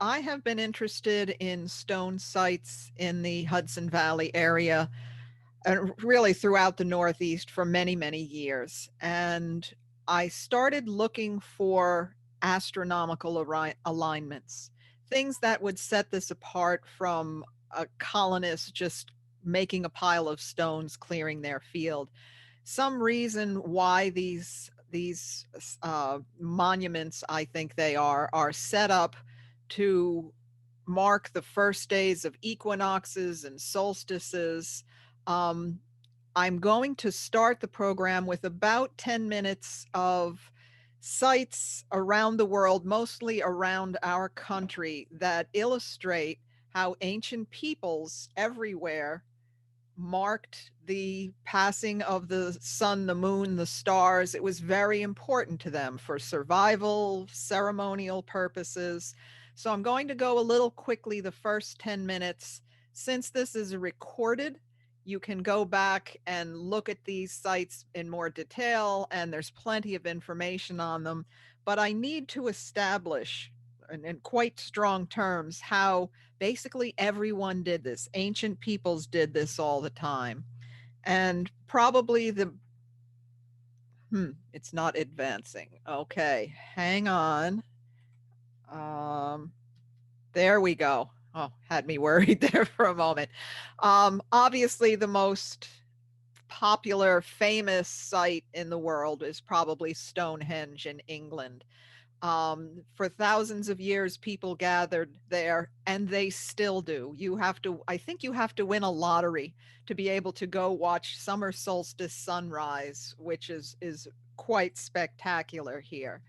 I have been interested in stone sites in the Hudson Valley area and really throughout the Northeast for many, many years. And I started looking for astronomical alignments, things that would set this apart from a colonist just making a pile of stones clearing their field. Some reason why these monuments, I think they are set up to mark the first days of equinoxes and solstices. Um, I'm going to start the program with about 10 minutes of sites around the world, mostly around our country, that illustrate how ancient peoples everywhere marked the passing of the sun, the moon, the stars. It was very important to them for survival, ceremonial purposes. So I'm going to go a little quickly the first 10 minutes. Since this is recorded, you can go back and look at these sites in more detail, and there's plenty of information on them. But I need to establish, in quite strong terms, how basically everyone did this. Ancient peoples did this all the time. And probably it's not advancing. Okay, hang on. There we go. Oh, had me worried there for a moment. Obviously, the most popular, famous site in the world is probably Stonehenge in England. For thousands of years, people gathered there, and they still do. I think you have to win a lottery to be able to go watch summer solstice sunrise, which is quite spectacular here.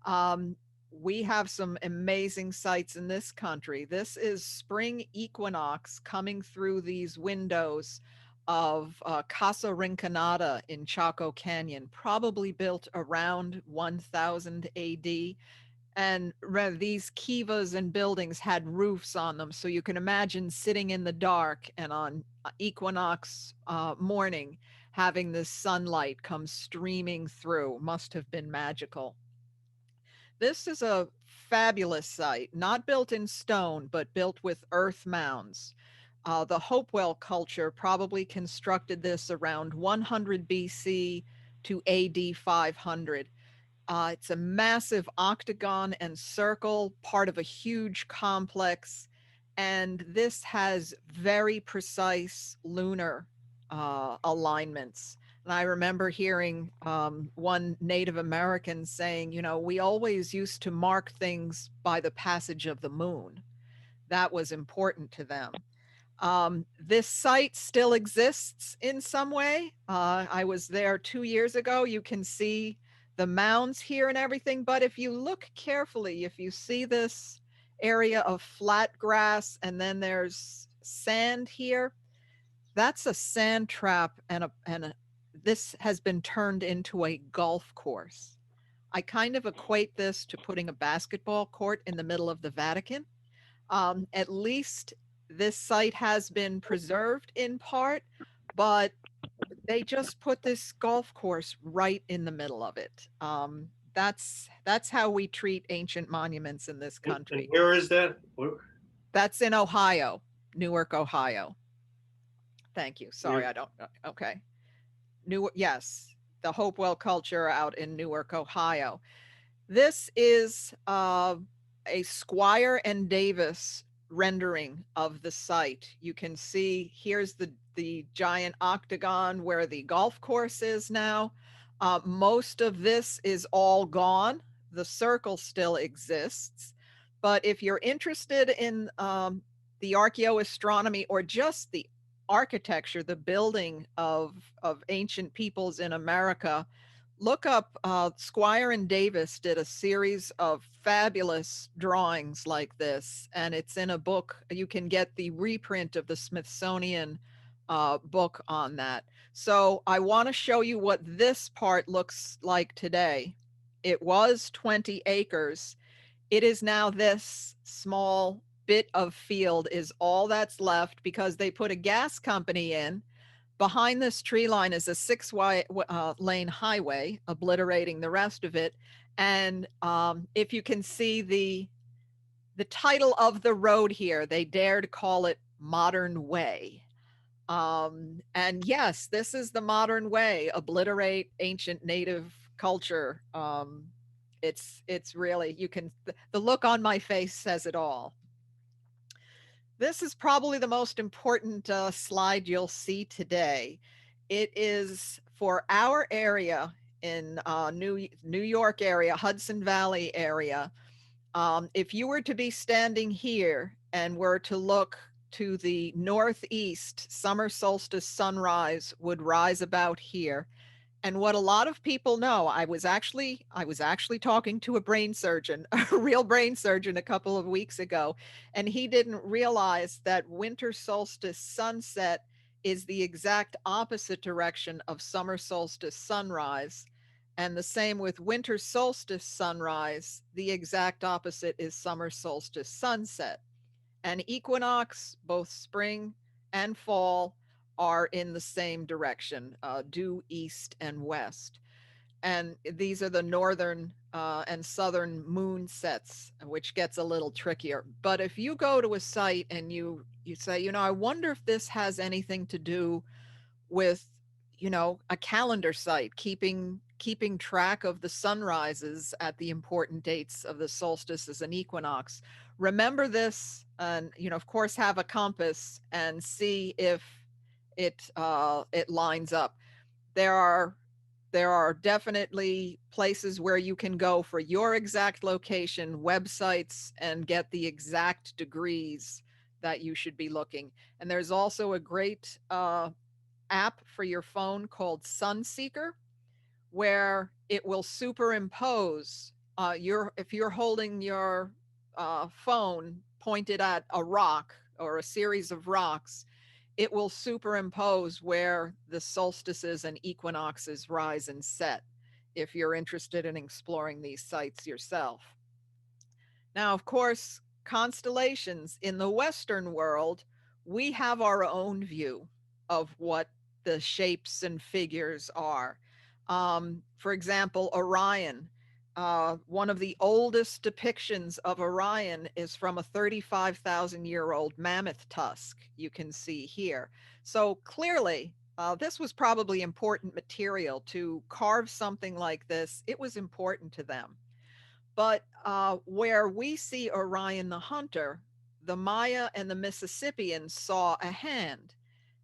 Um, we have some amazing sights in this country. This is spring equinox coming through these windows of Casa Rinconada in Chaco Canyon, probably built around 1000 AD. And these kivas and buildings had roofs on them. So you can imagine sitting in the dark and on equinox morning, having this sunlight come streaming through. Must have been magical. This is a fabulous site, not built in stone, but built with earth mounds. The Hopewell culture probably constructed this around 100 BC to AD 500. It's a massive octagon and circle, part of a huge complex, and this has very precise lunar alignments. And I remember hearing one Native American saying, we always used to mark things by the passage of the moon. That was important to them. This site still exists in some way. I was there 2 years ago. You can see the mounds here and everything, but if you look carefully, if you see this area of flat grass and then there's sand here, that's a sand trap, and this has been turned into a golf course. I kind of equate this to putting a basketball court in the middle of the Vatican. At least this site has been preserved in part, but they just put this golf course right in the middle of it. That's how we treat ancient monuments in this country. And where is that? That's in Ohio, Newark, Ohio. Thank you. Sorry, Yeah. I don't. Okay, yes, the Hopewell culture out in Newark, Ohio. This is a Squire and Davis rendering of the site. You can see here's the giant octagon where the golf course is now. Most of this is all gone. The circle still exists. But if you're interested in the archaeoastronomy or just the architecture, the building of ancient peoples in America, look up Squire and Davis did a series of fabulous drawings like this, and it's in a book. You can get the reprint of the Smithsonian book on that. So I want to show you what this part looks like today. It was 20 acres. It is now this small bit of field is all that's left because they put a gas company in. Behind this tree line is a lane highway, obliterating the rest of it. And if you can see the title of the road here, they dare to call it Modern Way. And yes, this is the modern way, obliterate ancient native culture. It's really, you can, the look on my face says it all. This is probably the most important slide you'll see today. It is for our area in New York area, Hudson Valley area. If you were to be standing here and were to look to the northeast, summer solstice sunrise would rise about here. And what a lot of people know, I was actually talking to a brain surgeon, a real brain surgeon a couple of weeks ago, and he didn't realize that winter solstice sunset is the exact opposite direction of summer solstice sunrise. And the same with winter solstice sunrise, the exact opposite is summer solstice sunset. And equinox, both spring and fall, are in the same direction, due east and west. And these are the northern and southern moon sets, which gets a little trickier. But if you go to a site and you say, you know, I wonder if this has anything to do with, you know, a calendar site, keeping track of the sunrises at the important dates of the solstices and equinox. Remember this, and you know, of course, have a compass and see if it lines up. There are definitely places where you can go for your exact location, websites, and get the exact degrees that you should be looking. And there's also a great app for your phone called Sunseeker, where it will superimpose if you're holding your phone pointed at a rock or a series of rocks, it will superimpose where the solstices and equinoxes rise and set if you're interested in exploring these sites yourself. Now, of course, constellations in the Western world, we have our own view of what the shapes and figures are. For example, Orion. One of the oldest depictions of Orion is from a 35,000-year-old mammoth tusk, you can see here. So clearly, this was probably important material to carve something like this. It was important to them. But where we see Orion the hunter, the Maya and the Mississippians saw a hand,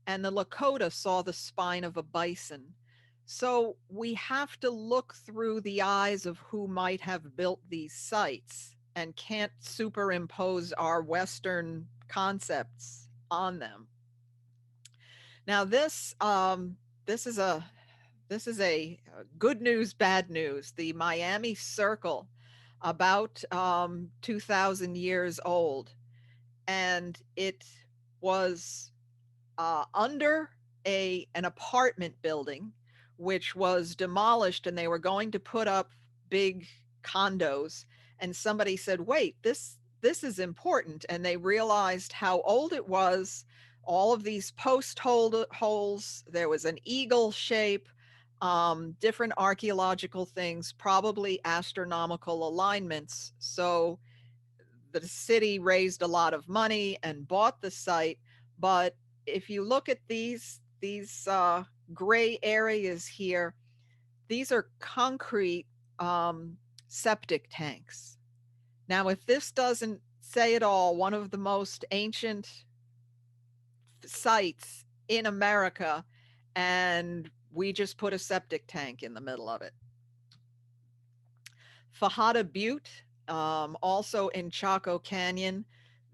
and the Lakota saw the spine of a bison. So we have to look through the eyes of who might have built these sites and can't superimpose our Western concepts on them. Now this is a good news, bad news. The Miami Circle, about 2,000 years old, and it was under an apartment building, which was demolished, and they were going to put up big condos. And somebody said, "Wait, this is important," and they realized how old it was. All of these post holes. There was an eagle shape. Different archaeological things, probably astronomical alignments. So the city raised a lot of money and bought the site. But if you look at these gray areas here, these are concrete septic tanks. Now, if this doesn't say it all, one of the most ancient sites in America, and we just put a septic tank in the middle of it. Fajada Butte, also in Chaco Canyon.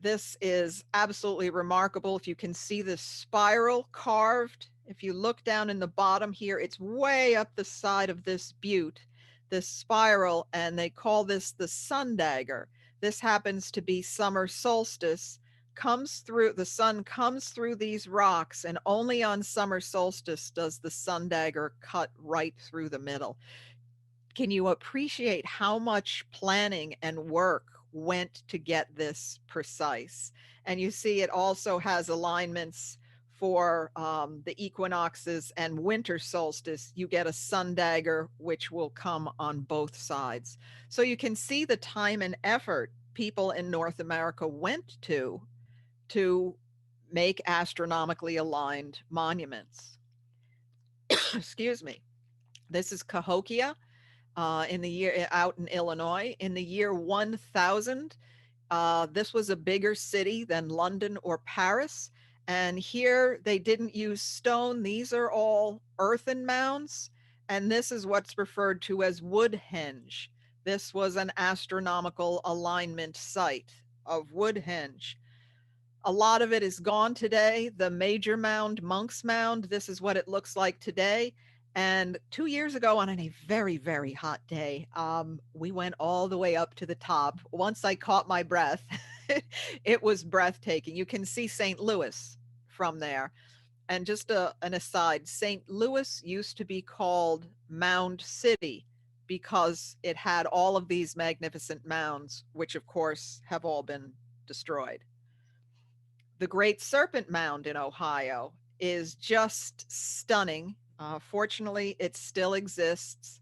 This is absolutely remarkable. If you can see the spiral carved, if you look down in the bottom here, it's way up the side of this butte, this spiral, and they call this the sun dagger. This happens to be summer solstice, the sun comes through these rocks, and only on summer solstice does the sun dagger cut right through the middle. Can you appreciate how much planning and work went to get this precise? And you see it also has alignments for the equinoxes and winter solstice, you get a sun dagger, which will come on both sides. So you can see the time and effort people in North America went to make astronomically aligned monuments. Excuse me. This is Cahokia in the year out in Illinois in the year 1000. This was a bigger city than London or Paris. And here they didn't use stone. These are all earthen mounds. And this is what's referred to as Woodhenge. This was an astronomical alignment site of Woodhenge. A lot of it is gone today. The major mound, Monk's Mound, this is what it looks like today. And 2 years ago, on a very, very hot day, we went all the way up to the top. Once I caught my breath, it was breathtaking. You can see St. Louis from there. And just an aside, St. Louis used to be called Mound City because it had all of these magnificent mounds, which of course have all been destroyed. The Great Serpent Mound in Ohio is just stunning. Fortunately, it still exists.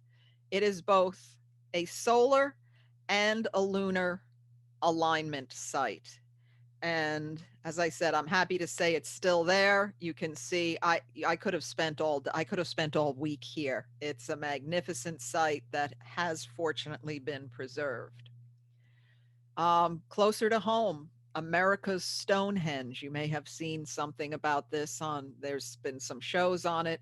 It is both a solar and a lunar alignment site. And as I said, I'm happy to say it's still there. You can see I could have spent all week here. It's a magnificent site that has fortunately been preserved. Closer to home, America's Stonehenge. You may have seen something about this there's been some shows on it.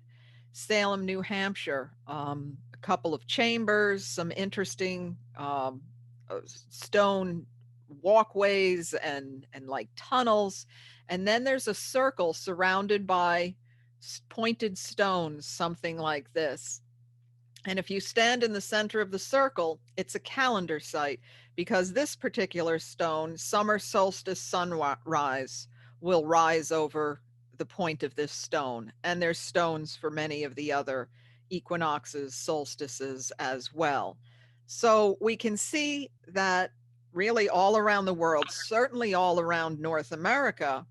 Salem, New Hampshire, a couple of chambers, some interesting stone walkways and like tunnels. And then there's a circle surrounded by pointed stones, something like this. And if you stand in the center of the circle, it's a calendar site because this particular stone, summer solstice sunrise, will rise over the point of this stone. And there's stones for many of the other equinoxes, solstices as well. So we can see that really all around the world, certainly all around North America,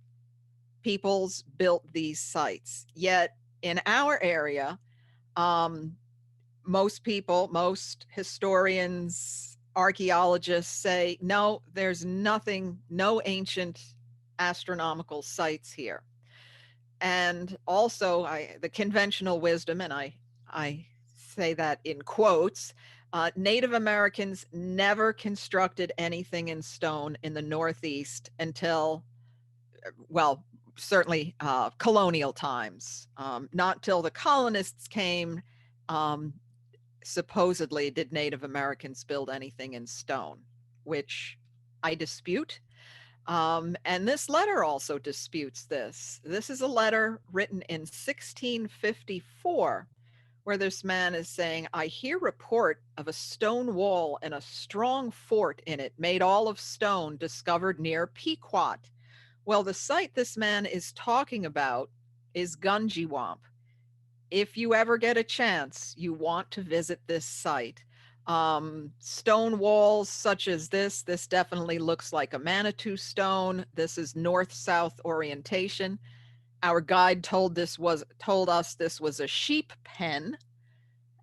peoples built these sites. Yet in our area, most people, most historians, archaeologists say, no, there's nothing, no ancient astronomical sites here. And also the conventional wisdom, and I say that in quotes, Native Americans never constructed anything in stone in the Northeast until, well, certainly colonial times. Not till the colonists came, supposedly did Native Americans build anything in stone, which I dispute. And this letter also disputes this. This is a letter written in 1654, where this man is saying, I hear report of a stone wall and a strong fort in it, made all of stone, discovered near Pequot. Well, the site this man is talking about is Gunjiwamp. If you ever get a chance, you want to visit this site. Stone walls such as this definitely looks like a Manitou stone. This is north-south orientation. Our guide told us this was a sheep pen.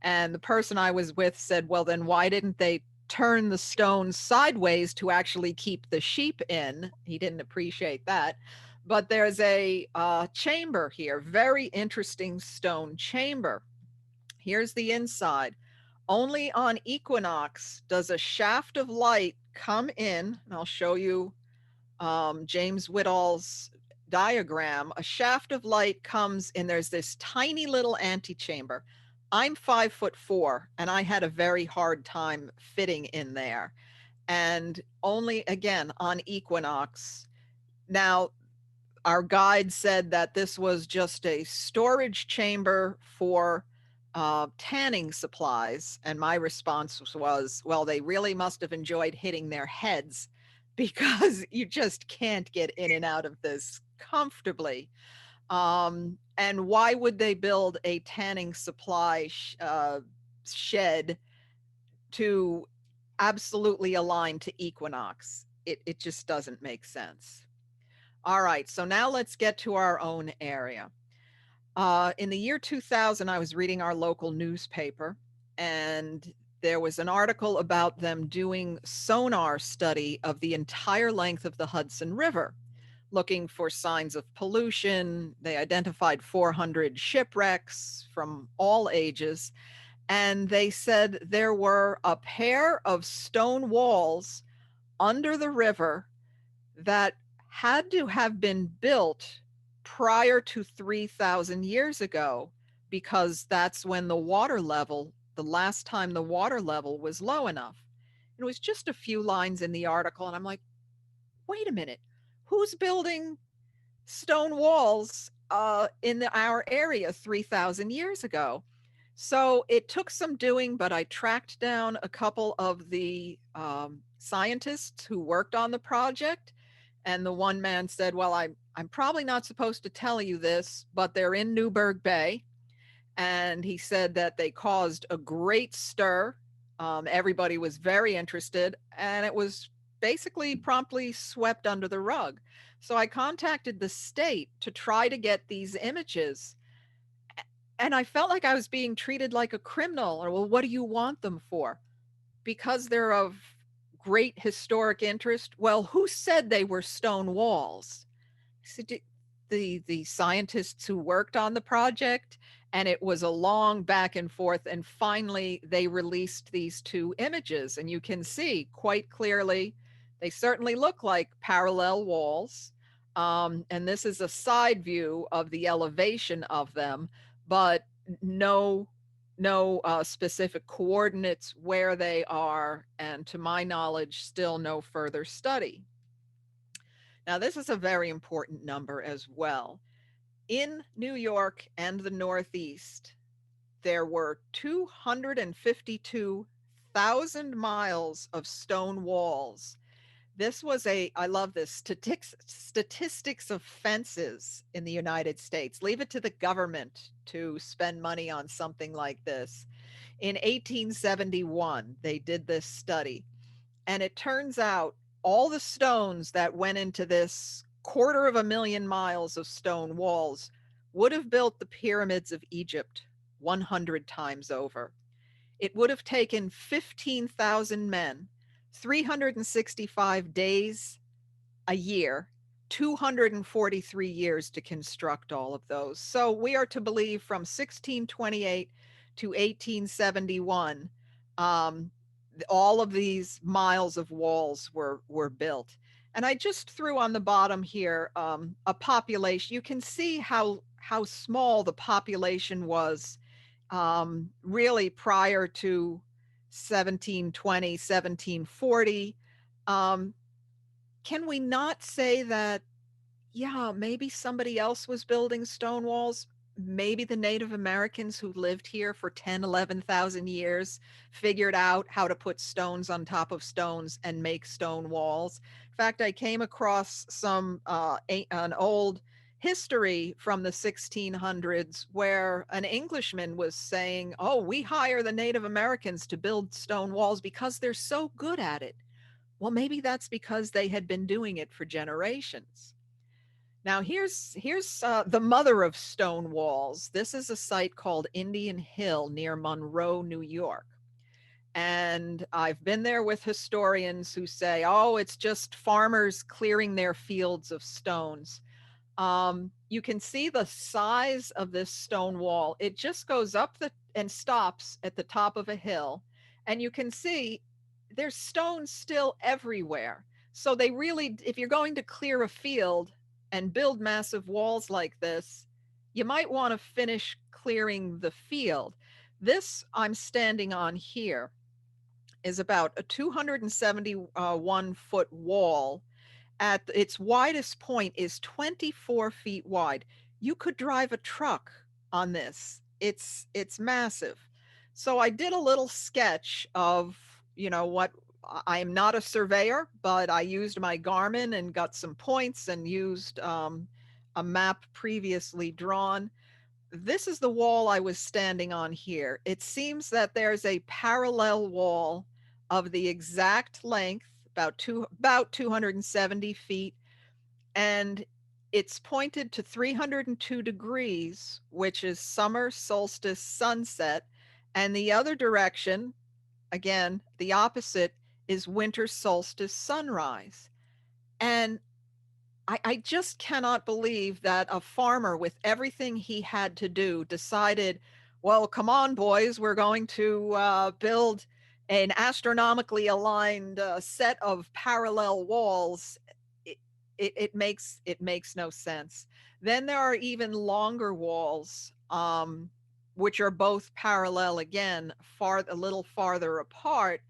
And the person I was with said, well, then why didn't they turn the stones sideways to actually keep the sheep in? He didn't appreciate that. But there's a chamber here, very interesting stone chamber. Here's the inside. Only on equinox does a shaft of light come in, and I'll show you James Whittall's diagram. A shaft of light comes in, there's this tiny little antechamber. I'm 5'4", and I had a very hard time fitting in there. And only, again, on equinox. Now, our guide said that this was just a storage chamber for tanning supplies. And my response was, well, they really must have enjoyed hitting their heads because you just can't get in and out of this comfortably. And why would they build a tanning supply shed to absolutely align to equinox? It just doesn't make sense. All right, so now let's get to our own area. In the year 2000, I was reading our local newspaper, and there was an article about them doing sonar study of the entire length of the Hudson River, looking for signs of pollution. They identified 400 shipwrecks from all ages, and they said there were a pair of stone walls under the river that had to have been built prior to 3,000 years ago, because that's when the last time the water level was low enough. It was just a few lines in the article, and I'm like, wait a minute, who's building stone walls in our area 3,000 years ago? So it took some doing, but I tracked down a couple of the scientists who worked on the project. And the one man said, well, I'm probably not supposed to tell you this, but they're in Newburgh Bay. And he said that they caused a great stir. Everybody was very interested, and it was basically promptly swept under the rug. So I contacted the state to try to get these images, and I felt like I was being treated like a criminal. Or, well, what do you want them for? Because they're of great historic interest. Well, who said they were stone walls? So the scientists who worked on the project, and it was a long back and forth, and finally they released these two images, and you can see quite clearly they certainly look like parallel walls. And this is a side view of the elevation of them, but no specific coordinates where they are, and to my knowledge, still no further study. Now, this is a very important number as well. In New York and the Northeast, there were 252,000 miles of stone walls. This was I love this, statistics of fences in the United States. Leave it to the government to spend money on something like this. In 1871, they did this study, and it turns out all the stones that went into this 250,000 miles of stone walls would have built the pyramids of Egypt 100 times over. It would have taken 15,000 men, 365 days a year, 243 years to construct all of those. So we are to believe from 1628 to 1871, all of these miles of walls were built. And I just threw on the bottom here a population. You can see how small the population was really prior to 1720, 1740. Can we not say that, yeah, maybe somebody else was building stone walls? Maybe the Native Americans who lived here for 10, 11,000 years figured out how to put stones on top of stones and make stone walls. In fact, I came across an old history from the 1600s where an Englishman was saying, oh, we hire the Native Americans to build stone walls because they're so good at it. Well, maybe that's because they had been doing it for generations. Now, here's the mother of stone walls. This is a site called Indian Hill near Monroe, New York. And I've been there with historians who say, oh, it's just farmers clearing their fields of stones. You can see the size of this stone wall. It just goes up and stops at the top of a hill. And you can see there's stones still everywhere. So they really, if you're going to clear a field and build massive walls like this, you might want to finish clearing the field. This I'm standing on here is about a 271-foot wall. At its widest point is 24 feet wide. You could drive a truck on this. It's massive. So I did a little sketch of, what I am not a surveyor, but I used my Garmin and got some points and used a map previously drawn. This is the wall I was standing on here. It seems that there's a parallel wall of the exact length, about 270 feet, and it's pointed to 302 degrees, which is summer solstice sunset, and the other direction, again, the opposite, is winter solstice sunrise. And I just cannot believe that a farmer, with everything he had to do, decided, well, come on, boys, we're going to build an astronomically aligned set of parallel walls. It, it makes no sense. Then there are even longer walls, which are both parallel again, a little farther apart.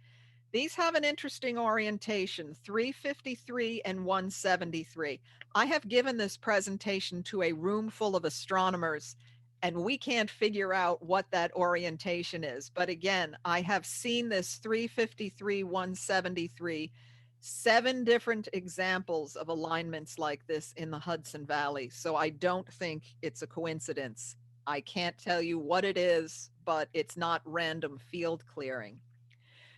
These have an interesting orientation, 353 and 173. I have given this presentation to a room full of astronomers, and we can't figure out what that orientation is. But again, I have seen this 353, 173, 7 different examples of alignments like this in the Hudson Valley. So I don't think it's a coincidence. I can't tell you what it is, but it's not random field clearing.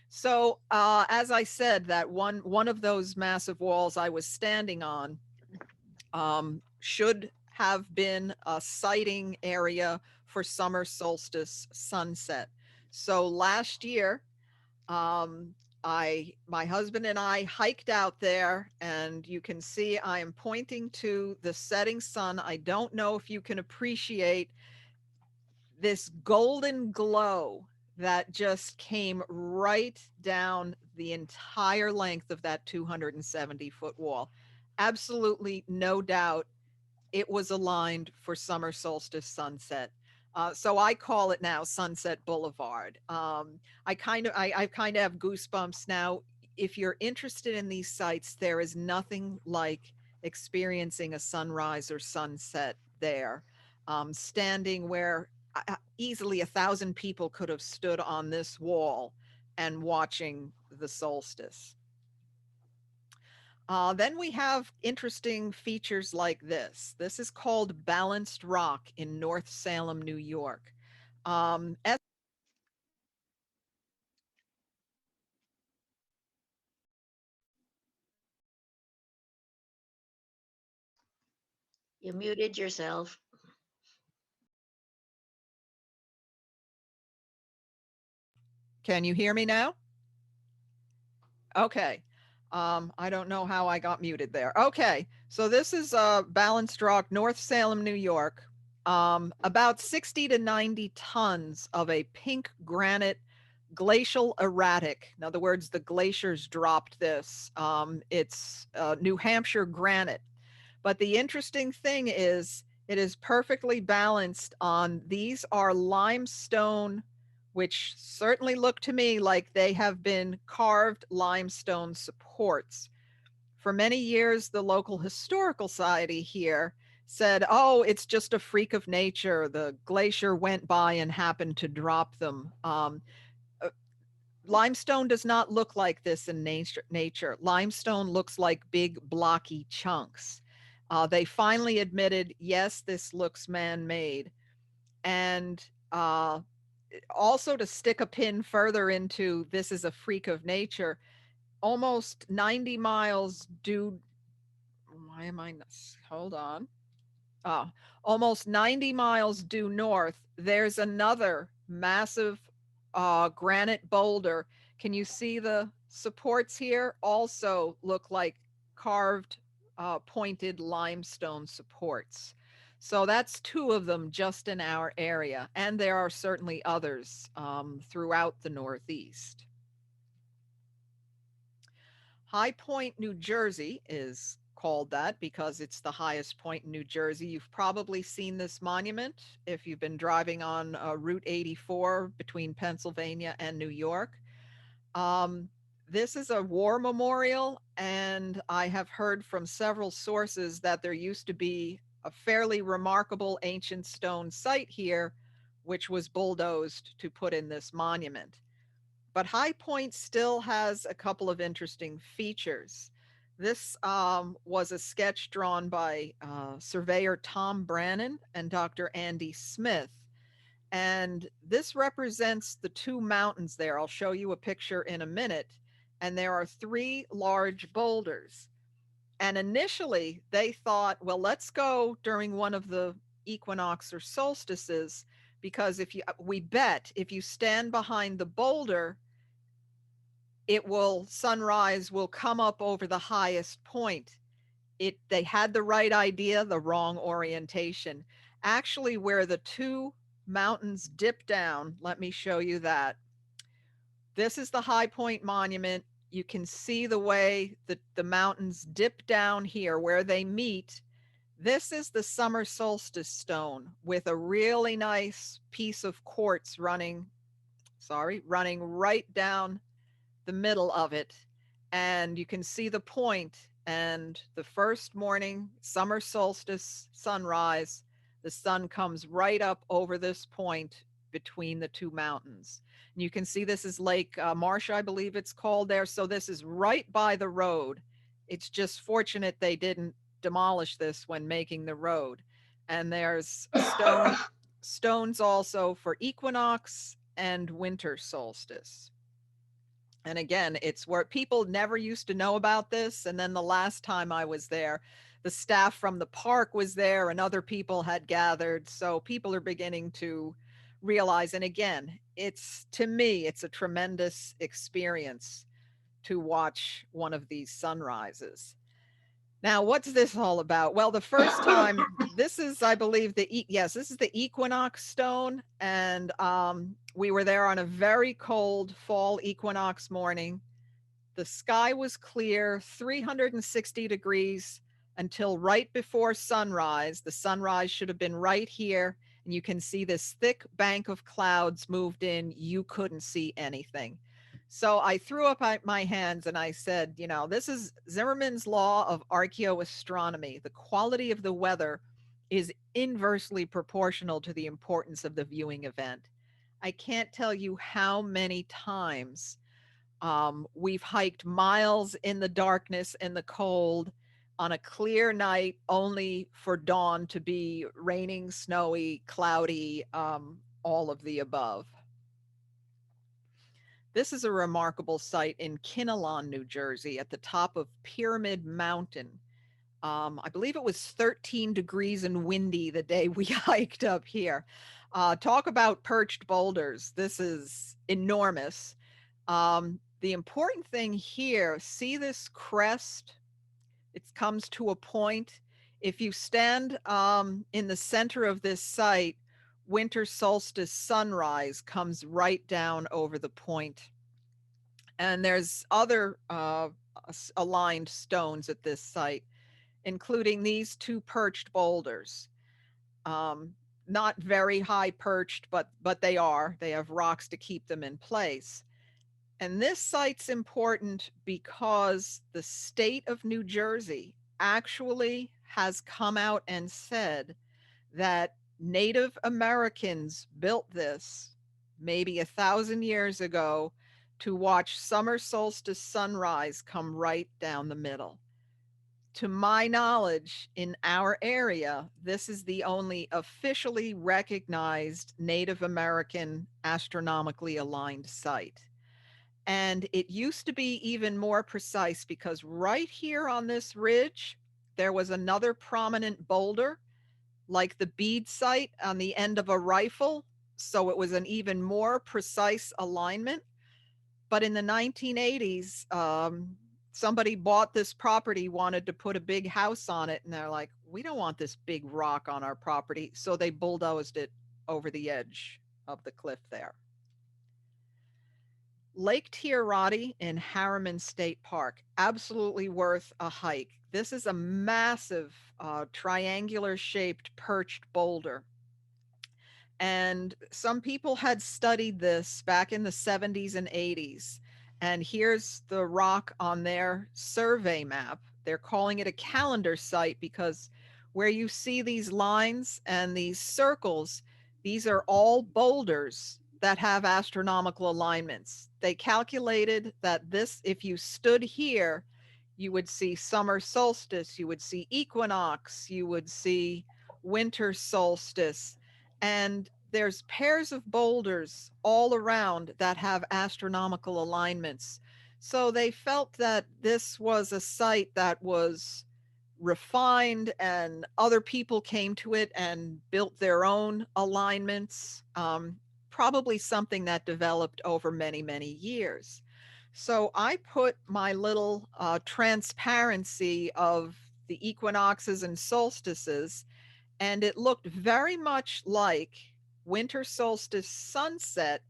So, as I said, that one of those massive walls I was standing on should have been a sighting area for summer solstice sunset. So last year, my husband and I hiked out there, and you can see I am pointing to the setting sun. I don't know if you can appreciate this golden glow that just came right down the entire length of that 270-foot wall. Absolutely no doubt it was aligned for summer solstice sunset. So I call it now Sunset Boulevard. I kind of have goosebumps now. If you're interested in these sites, there is nothing like experiencing a sunrise or sunset there. Standing where easily 1,000 people could have stood on this wall and watching the solstice. Then we have interesting features like this. This is called Balanced Rock in North Salem, New York. You muted yourself. Can you hear me now? Okay. I don't know how I got muted there. Okay, so this is Balanced Rock, North Salem, New York. About 60 to 90 tons of a pink granite glacial erratic. In other words, the glaciers dropped this. It's New Hampshire granite. But the interesting thing is it is perfectly balanced on, these are limestone, which certainly look to me like they have been carved limestone supports. For many years, the local historical society here said, oh, it's just a freak of nature. The glacier went by and happened to drop them. Limestone does not look like this in nature. Limestone looks like big blocky chunks. They finally admitted, yes, this looks man-made. And also, to stick a pin further into this is a freak of nature, almost 90 miles due, why am I, hold on. Almost 90 miles due north, there's another massive granite boulder. Can you see the supports here? Also look like carved, pointed limestone supports. So that's 2 of them just in our area. And there are certainly others throughout the Northeast. High Point, New Jersey is called that because it's the highest point in New Jersey. You've probably seen this monument if you've been driving on Route 84 between Pennsylvania and New York. This is a war memorial, and I have heard from several sources that there used to be a fairly remarkable ancient stone site here, which was bulldozed to put in this monument. But High Point still has a couple of interesting features. This was a sketch drawn by surveyor Tom Brannan and Dr. Andy Smith. And this represents the 2 mountains there. I'll show you a picture in a minute. And there are 3 large boulders. And initially they thought, well, let's go during one of the equinox or solstices, because if you, we bet if you stand behind the boulder, it will, sunrise will come up over the highest point. They had the right idea, the wrong orientation. Actually, where the two mountains dip down, let me show you that. This is the High Point Monument. You can see the way that the mountains dip down here where they meet. This is the summer solstice stone with a really nice piece of quartz running right down the middle of it. And you can see the point. And the first morning, summer solstice sunrise, the sun comes right up over this point between the two mountains. And you can see this is Lake Marsh, I believe it's called there. So this is right by the road. It's just fortunate they didn't demolish this when making the road. And there's stones also for equinox and winter solstice. And again, it's where people never used to know about this. And then the last time I was there, the staff from the park was there and other people had gathered. So people are beginning to realize. And again, it's, to me, it's a tremendous experience to watch one of these sunrises. Now, what's this all about? Well, the first time, this is, I believe, yes, this is the equinox stone, and we were there on a very cold fall equinox morning. The sky was clear, 360 degrees until right before sunrise. The sunrise should have been right here, and you can see this thick bank of clouds moved in. You couldn't see anything. So I threw up my hands and I said, you know, this is Zimmermann's law of archaeoastronomy. The quality of the weather is inversely proportional to the importance of the viewing event. I can't tell you how many times we've hiked miles in the darkness and the cold on a clear night, only for dawn to be raining, snowy, cloudy, all of the above. This is a remarkable site in Kinnelon, New Jersey, at the top of Pyramid Mountain. I believe it was 13 degrees and windy the day we hiked up here. Talk about perched boulders. This is enormous. The important thing here, see this crest? It comes to a point. If you stand in the center of this site, winter solstice sunrise comes right down over the point. And there's other aligned stones at this site, including these two perched boulders. Not very high perched, but they are. They have rocks to keep them in place. And this site's important because the state of New Jersey actually has come out and said that Native Americans built this maybe 1,000 years ago to watch summer solstice sunrise come right down the middle. To my knowledge, in our area, this is the only officially recognized Native American astronomically aligned site. And it used to be even more precise because right here on this ridge, there was another prominent boulder, like the bead sight on the end of a rifle. So it was an even more precise alignment. But in the 1980s, somebody bought this property, wanted to put a big house on it. And they're like, we don't want this big rock on our property. So they bulldozed it over the edge of the cliff there. Lake Tiarati in Harriman State Park, absolutely worth a hike. This is a massive triangular shaped perched boulder. And some people had studied this back in the 70s and 80s. And here's the rock on their survey map. They're calling it a calendar site because where you see these lines and these circles, these are all boulders that have astronomical alignments. They calculated that this, if you stood here, you would see summer solstice, you would see equinox, you would see winter solstice. And there's pairs of boulders all around that have astronomical alignments. So they felt that this was a site that was refined, and other people came to it and built their own alignments. Probably something that developed over many, many years. So I put my little transparency of the equinoxes and solstices, and it looked very much like winter solstice sunset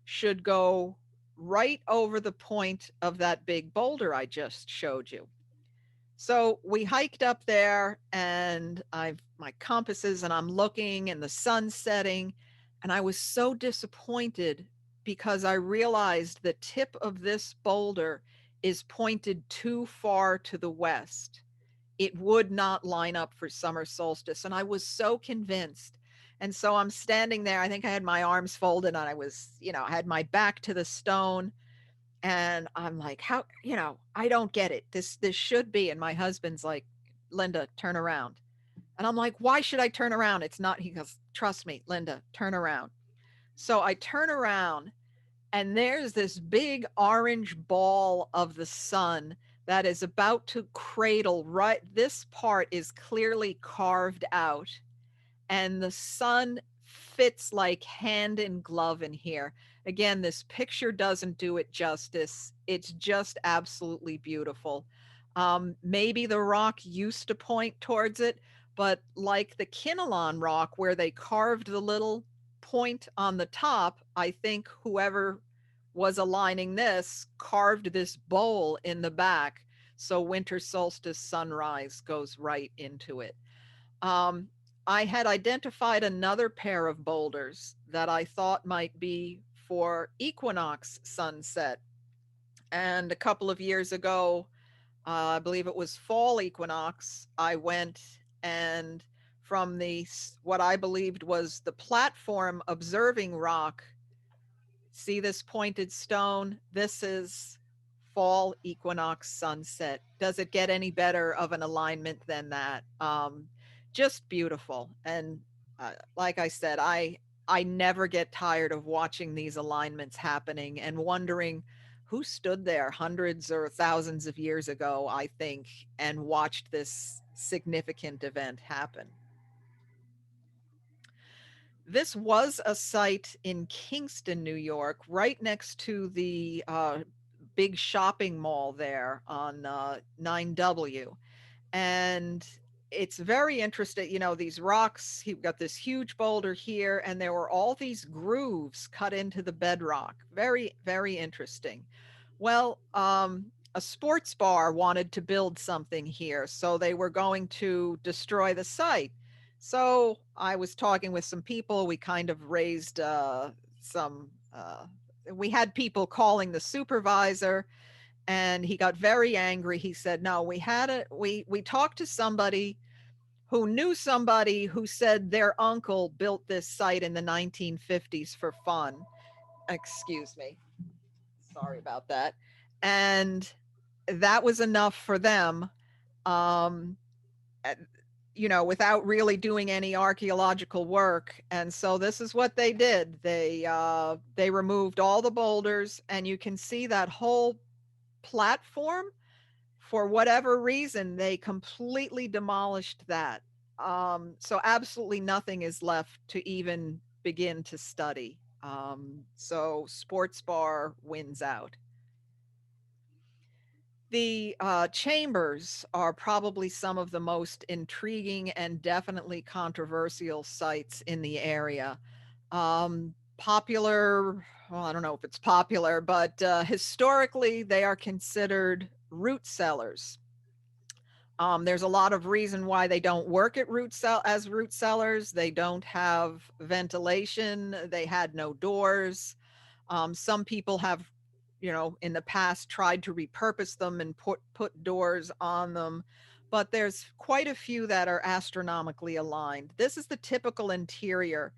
should go right over the point of that big boulder I just showed you. So we hiked up there, and I've my compasses, and I'm looking, and the sun's setting, and I was so disappointed because I realized the tip of this boulder is pointed too far to the west. It would not line up for summer solstice, and I was so convinced. And so I'm standing there. I think I had my arms folded, and I was, I had my back to the stone, and I'm like, how, I don't get it. This should be. And my husband's like, Linda, turn around. And I'm like, why should I turn around? It's not. He goes, trust me, Linda, turn around. So I turn around, and there's this big orange ball of the sun that is about to cradle. Right, this part is clearly carved out, and the sun fits like hand in glove in here. Again, this picture doesn't do it justice. It's just absolutely beautiful. Maybe the rock used to point towards it, but like the Kinnelon rock where they carved the little point on the top, I think whoever was aligning this carved this bowl in the back, so winter solstice sunrise goes right into it. Um, I had identified another pair of boulders that I thought might be for equinox sunset. And a couple of years ago, I believe it was fall equinox, I went, and from the what I believed was the platform observing rock, see this pointed stone? This is fall equinox sunset. Does it get any better of an alignment than that? Just beautiful. And like I said, I never get tired of watching these alignments happening and wondering who stood there hundreds or thousands of years ago, I think, and watched this significant event happen. This was a site in Kingston, New York, right next to the big shopping mall there on 9W. And it's very interesting. These rocks, he got this huge boulder here, and there were all these grooves cut into the bedrock. Very, very interesting. Well, a sports bar wanted to build something here, so they were going to destroy the site. So I was talking with some people. We kind of raised some. We had people calling the supervisor, and he got very angry. He said, "No, we talked to somebody who knew somebody who said their uncle built this site in the 1950s for fun." Excuse me. Sorry about that. And that was enough for them. Um, uh, without really doing any archaeological work. And so this is what they did. They removed all the boulders, and you can see that whole platform. For whatever reason, they completely demolished that. So absolutely nothing is left to even begin to study. So sports bar wins out. The chambers are probably some of the most intriguing and definitely controversial sites in the area. Popular, well, I don't know if it's popular, but historically they are considered root cellars. There's a lot of reason why they don't work at as root cellars. They don't have ventilation. They had no doors. Some people have, in the past tried to repurpose them and put doors on them, but there's quite a few that are astronomically aligned. This is the typical interior.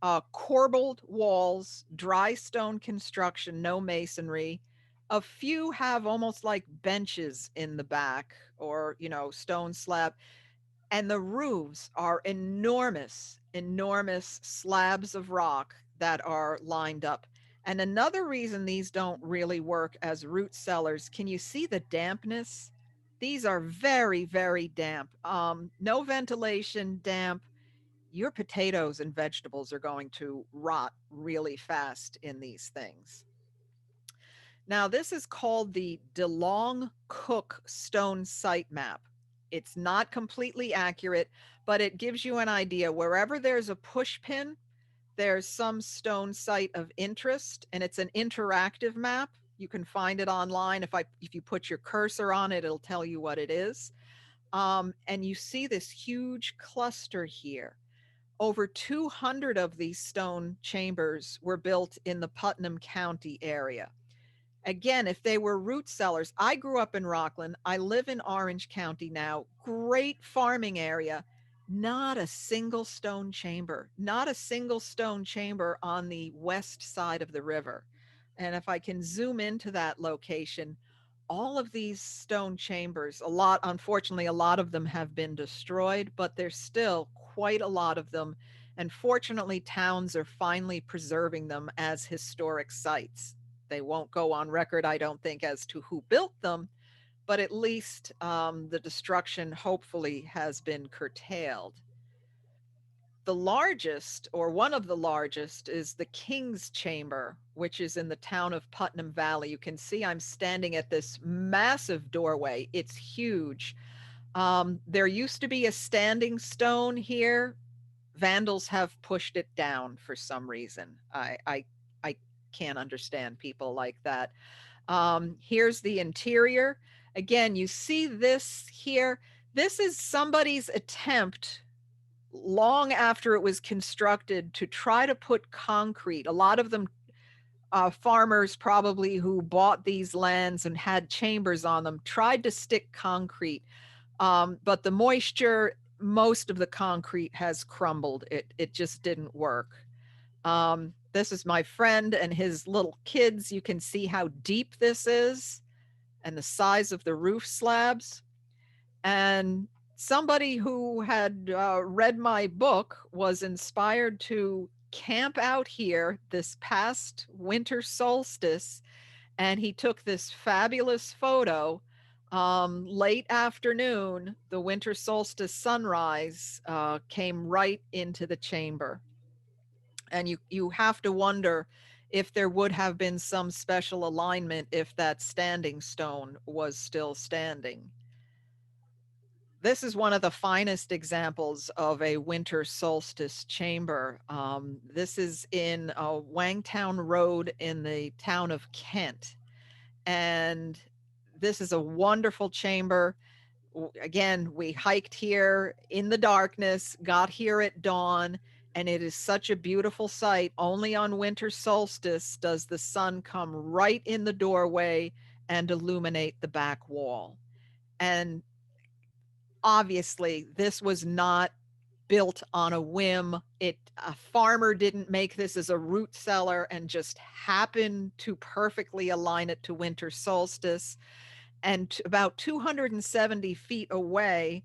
Corbelled walls, dry stone construction, no masonry. A few have almost like benches in the back, or, stone slab. And the roofs are enormous, enormous slabs of rock that are lined up. And another reason these don't really work as root cellars, can you see the dampness? These are very, very damp. No ventilation, damp. Your potatoes and vegetables are going to rot really fast in these things. Now, this is called the DeLong Cook Stone Site Map. It's not completely accurate, but it gives you an idea. Wherever there's a push pin, there's some stone site of interest, and it's an interactive map. You can find it online. If you put your cursor on it, it'll tell you what it is. And you see this huge cluster here. Over 200 of these stone chambers were built in the Putnam County area. Again, if they were root cellars, I grew up in Rockland. I live in Orange County now. Great farming area. Not a single stone chamber, not a single stone chamber on the west side of the river. And if I can zoom into that location, all of these stone chambers, unfortunately, a lot of them have been destroyed, but there's still quite a lot of them. And fortunately, towns are finally preserving them as historic sites. They won't go on record, I don't think, as to who built them, but at least the destruction hopefully has been curtailed. The largest, or one of the largest, is the King's Chamber, which is in the town of Putnam Valley. You can see I'm standing at this massive doorway. It's huge. There used to be a standing stone here. Vandals have pushed it down for some reason. I can't understand people like that. Here's the interior. Again, you see this here. This is somebody's attempt long after it was constructed to try to put concrete. A lot of them farmers probably who bought these lands and had chambers on them tried to stick concrete, but the moisture, most of the concrete has crumbled. It just didn't work. This is my friend and his little kids. You can see how deep this is and the size of the roof slabs. And somebody who had read my book was inspired to camp out here this past winter solstice. And he took this fabulous photo. Late afternoon, the winter solstice sunrise came right into the chamber. And you have to wonder if there would have been some special alignment if that standing stone was still standing. This is one of the finest examples of a winter solstice chamber. This is in Wangtown Road in the town of Kent. And this is a wonderful chamber. Again, we hiked here in the darkness, got here at dawn, and it is such a beautiful sight. Only on winter solstice does the sun come right in the doorway and illuminate the back wall. And obviously, this was not built on a whim. A farmer didn't make this as a root cellar and just happened to perfectly align it to winter solstice. And about 270 feet away,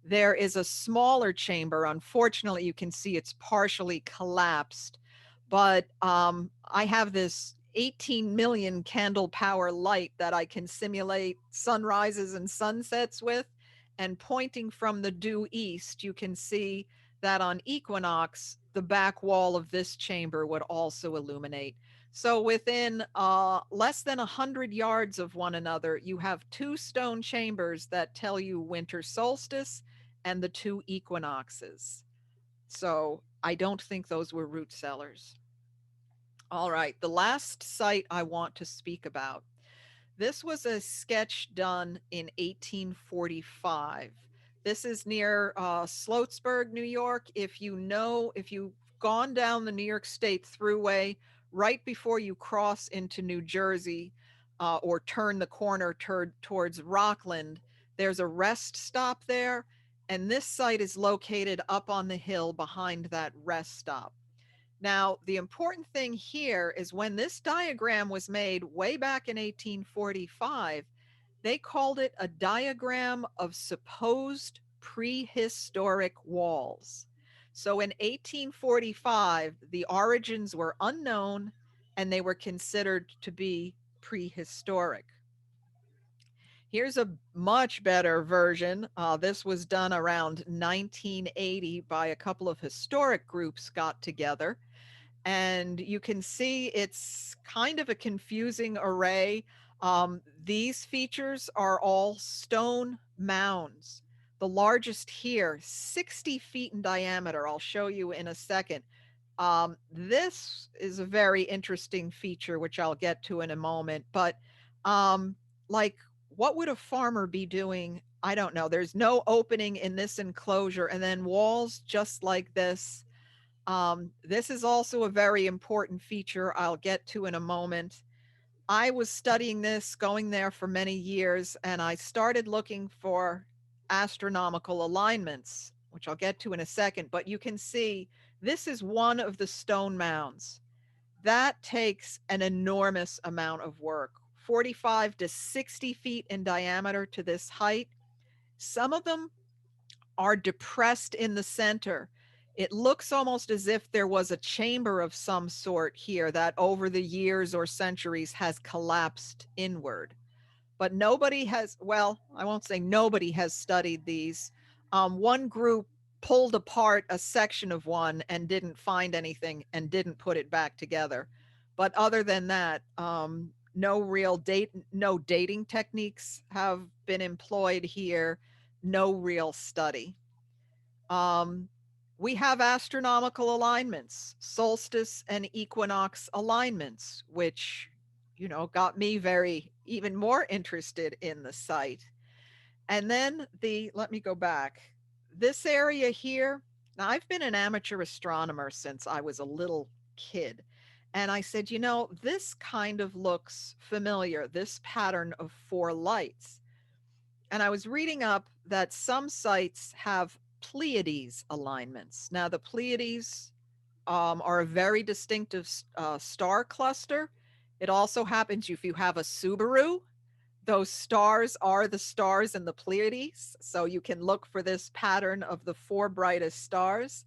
there is a smaller chamber. Unfortunately, you can see it's partially collapsed, but I have this 18 million candle power light that I can simulate sunrises and sunsets with. And pointing from the due east, you can see that on equinox, the back wall of this chamber would also illuminate. So within less than 100 yards of one another, you have two stone chambers that tell you winter solstice and the two equinoxes. So I don't think those were root cellars. All right, the last site I want to speak about. This was a sketch done in 1845. This is near Sloatsburg, New York. If you've gone down the New York State Thruway right before you cross into New Jersey or turn the corner towards Rockland, there's a rest stop there. And this site is located up on the hill behind that rest stop. Now, the important thing here is when this diagram was made way back in 1845, they called it a diagram of supposed prehistoric walls. So in 1845, the origins were unknown and they were considered to be prehistoric. Here's a much better version. This was done around 1980 by a couple of historic groups got together. And you can see it's kind of a confusing array. These features are all stone mounds. The largest here, 60 feet in diameter. I'll show you in a second. This is a very interesting feature, which I'll get to in a moment. But um, like, what would a farmer be doing? I don't know. There's no opening in this enclosure, and then walls just like this. This is also a very important feature I'll get to in a moment. I was studying this, going there for many years, and I started looking for astronomical alignments, which I'll get to in a second. But you can see this is one of the stone mounds. That takes an enormous amount of work, 45 to 60 feet in diameter to this height. Some of them are depressed in the center. It looks almost as if there was a chamber of some sort here that over the years or centuries has collapsed inward. But nobody has, well, I won't say nobody has studied these. One group pulled apart a section of one and didn't find anything and didn't put it back together. But other than that, no dating techniques have been employed here, no real study. Um, we have astronomical alignments, solstice and equinox alignments, which, got me very even more interested in the site. And then let me go back. This area here, now I've been an amateur astronomer since I was a little kid. And I said, this kind of looks familiar, this pattern of four lights. And I was reading up that some sites have Pleiades alignments. Now, the Pleiades are a very distinctive star cluster. It also happens if you have a Subaru, those stars are the stars in the Pleiades. So you can look for this pattern of the four brightest stars.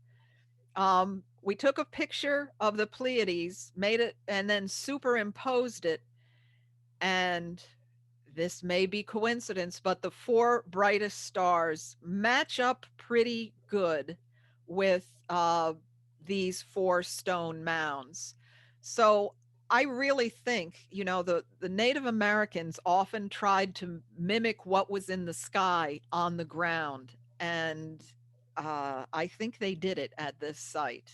We took a picture of the Pleiades, made it, and then superimposed it. And this may be coincidence, but the four brightest stars match up pretty good with these four stone mounds. So I really think, the Native Americans often tried to mimic what was in the sky on the ground. And I think they did it at this site.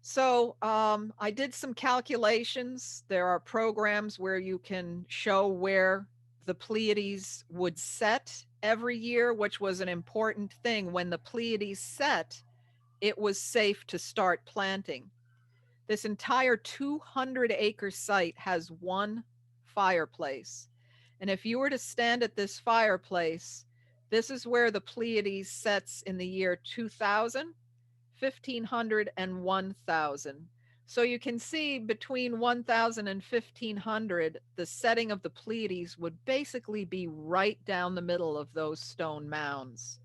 So I did some calculations. There are programs where you can show where the Pleiades would set every year, which was an important thing. When the Pleiades set, it was safe to start planting. This entire 200-acre site has one fireplace. And if you were to stand at this fireplace, this is where the Pleiades sets in the year 2000, 1500, and 1000. So you can see between 1000 and 1500, the setting of the Pleiades would basically be right down the middle of those stone mounds.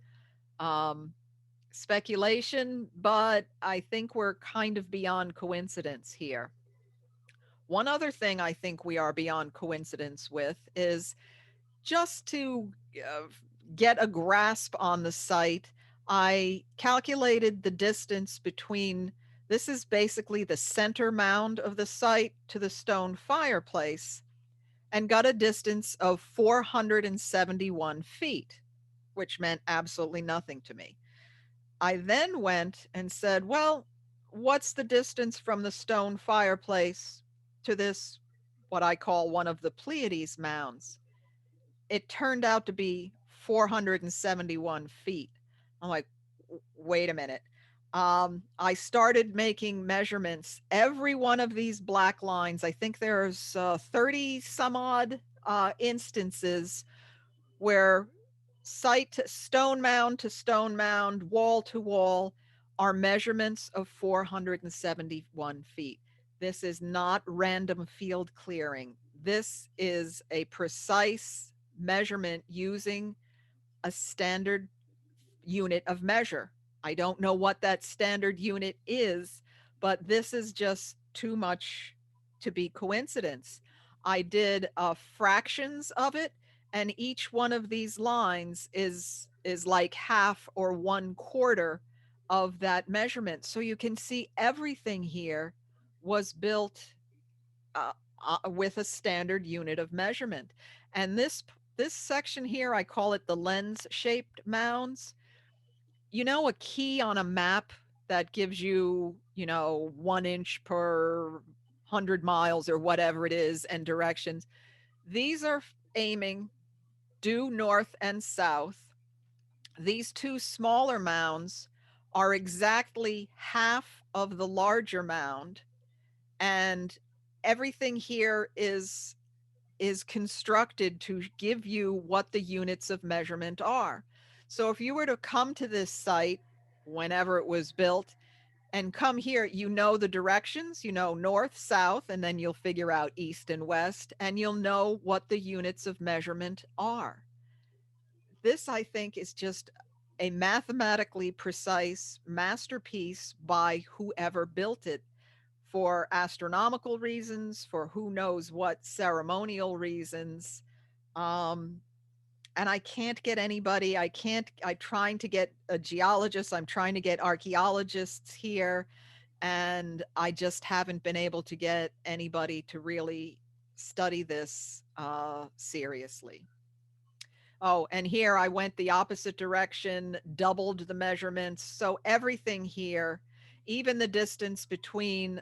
Speculation, but I think we're kind of beyond coincidence here. One other thing I think we are beyond coincidence with is just to uh, get a grasp on the site, I calculated the distance between, this is basically the center mound of the site to the stone fireplace, and got a distance of 471 feet, which meant absolutely nothing to me. I then went and said, well, what's the distance from the stone fireplace to this, what I call one of the Pleiades mounds? It turned out to be 471 feet. I'm like, wait a minute. I started making measurements. Every one of these black lines, I think there's 30 some odd instances where stone mound to stone mound, wall to wall, are measurements of 471 feet. This is not random field clearing. This is a precise measurement using a standard unit of measure. I don't know what that standard unit is, but this is just too much to be coincidence. I did fractions of it, and each one of these lines is like half or one quarter of that measurement. So you can see everything here was built uh, with a standard unit of measurement. And this section here, I call it the lens shaped mounds. You know, a key on a map that gives you, 1 inch per 100 miles or whatever it is and directions. These are aiming due north and south. These two smaller mounds are exactly half of the larger mound, and everything here is constructed to give you what the units of measurement are. So if you were to come to this site whenever it was built and come here, you know the directions, north, south, and then you'll figure out east and west, and you'll know what the units of measurement are. This, I think, is just a mathematically precise masterpiece by whoever built it, for astronomical reasons, for who knows what ceremonial reasons. Um, and I can't get anybody, I'm trying to get a geologist, I'm trying to get archaeologists here, and I just haven't been able to get anybody to really study this seriously. Oh, and here I went the opposite direction, doubled the measurements. So everything here, even the distance between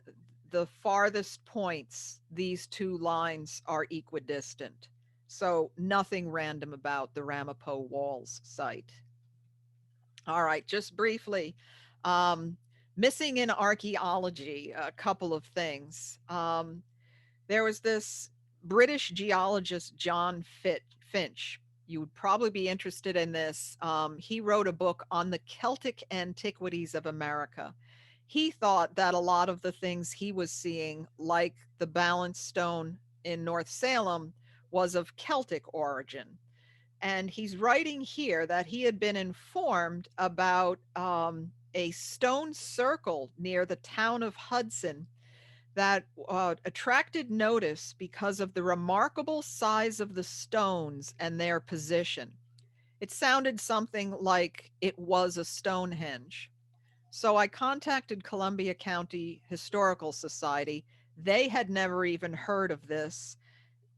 the farthest points, these two lines are equidistant. So nothing random about the Ramapo Walls site. All right, just briefly, um, missing in archaeology, a couple of things. There was this British geologist, John Finch. You would probably be interested in this. He wrote a book on the Celtic antiquities of America. He thought that a lot of the things he was seeing, like the balance stone in North Salem, was of Celtic origin. And he's writing here that he had been informed about a stone circle near the town of Hudson that attracted notice because of the remarkable size of the stones and their position. It sounded something like it was a Stonehenge. So I contacted Columbia County Historical Society. They had never even heard of this.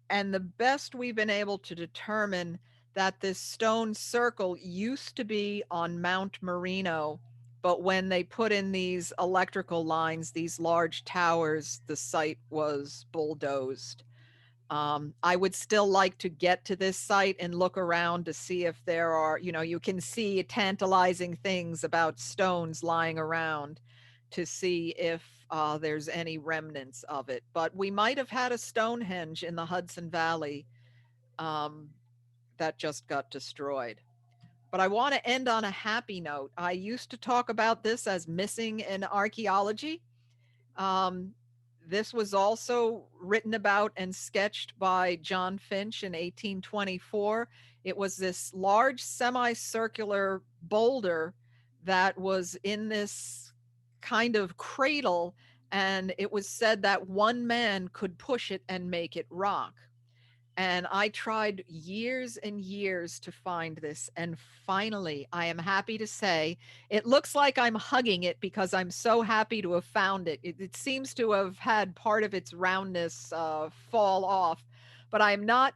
And the best we've been able to determine, that this stone circle used to be on Mount Marino, but when they put in these electrical lines, these large towers, the site was bulldozed. I would still like to get to this site and look around to see if there are, you can see tantalizing things about stones lying around, to see if there's any remnants of it. But we might have had a Stonehenge in the Hudson Valley um, that just got destroyed. But I want to end on a happy note. I used to talk about this as missing in archaeology. Um, this was also written about and sketched by John Finch in 1824. It was this large semicircular boulder that was in this kind of cradle, and it was said that one man could push it and make it rock. And I tried years and years to find this. And finally, I am happy to say it looks like I'm hugging it because I'm so happy to have found it. It seems to have had part of its roundness fall off, but I'm not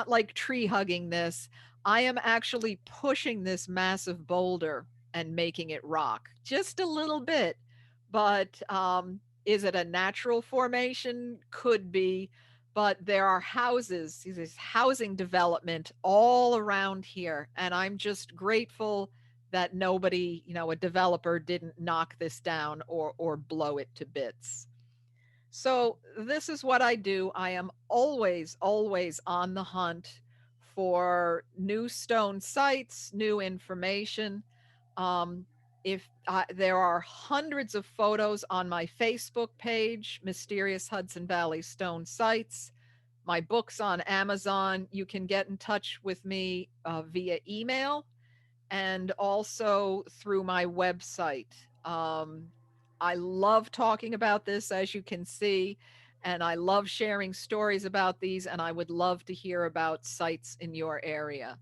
like tree hugging this. I am actually pushing this massive boulder and making it rock just a little bit. But is it a natural formation? Could be, but there are houses, this housing development all around here. And I'm just grateful that nobody, a developer didn't knock this down or blow it to bits. So this is what I do. I am always, always on the hunt for new stone sites, new information. Um, if there are hundreds of photos on my Facebook page, Mysterious Hudson Valley Stone Sites, my books on Amazon. You can get in touch with me via email and also through my website. I love talking about this, as you can see, And I love sharing stories about these, and I would love to hear about sites in your area.